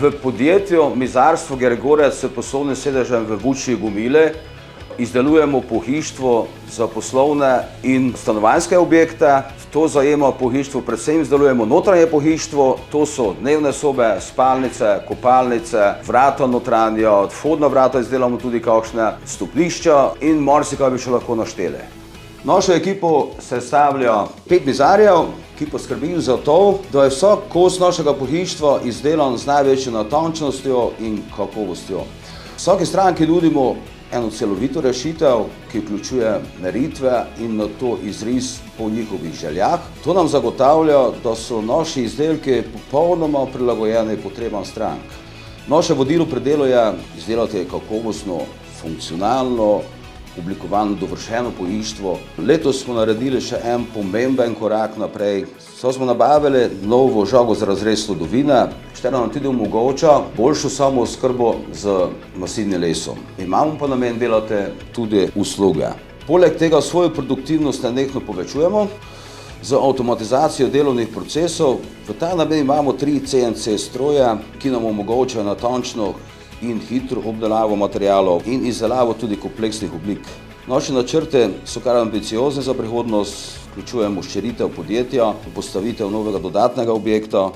V podjetju Mizarstvo Gregorec s poslovnim sedežem v Vučji Gomile izdelujemo pohištvo za poslovne in stanovanjske objekte. To zajema pohištvo, predvsem izdelujemo notranje pohištvo, to so dnevne sobe, spalnice, kopalnice, vrata notranja, vhodna vrata izdelamo tudi kakšne, stopnišča in marsikaj bi še lahko našteli. Našo ekipo sestavlja 5 mizarjev, ki poskrbijo za to, da je vsak kos našega pohištva izdelan z največjo natančnostjo in kakovostjo. Vsaki stranki nudimo eno celovito rešitev, ki vključuje meritve in nato izris po njihovih željah. To nam zagotavlja, da so naši izdelki popolnoma prilagojeni potrebam strank. Naše vodilo pri delu je izdelati kakovostno, funkcionalno, oblikovano, dovršeno pohištvo. Letos smo naredili še en pomemben korak naprej. Smo nabavili novo žago za razrez hlodovine, katera nam tudi omogoča boljšo samooskrbo z masivnim lesom. Imamo pa namen delati tudi usluge. Poleg tega svojo produktivnost nenehno povečujemo z avtomatizacijo delovnih procesov. V ta namen imamo 3 CNC stroje, ki nam omogočajo natančno in hitro obdelavo materialov in izdelavo tudi kompleksnih oblik. Naši načrti so kar ambiciozni za prihodnost, vključujemo širitev podjetja, postavitev novega dodatnega objekta,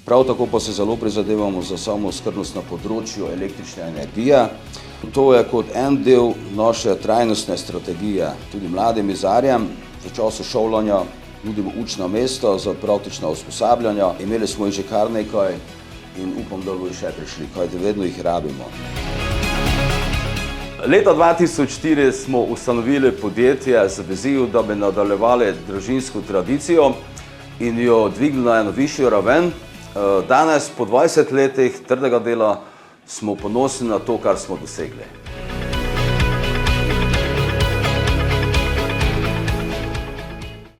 prav tako pa se zelo prizadevamo za samooskrbnost na področju električne energije. To je kot en del naše trajnostne strategije. Tudi mladim mizarjem v času šolanja nudimo učna mesta za praktična usposabljanja. Imeli smo jih že kar nekaj in upam, da bodo še prišli, kajti vedno jih rabimo. Leta 2004 smo ustanovili podjetje z vizijo, da bi nadaljevali družinsko tradicijo in jo dvignili na eno višjo raven. Danes, po 20 letih trdega dela, smo ponosni na to, kar smo dosegli.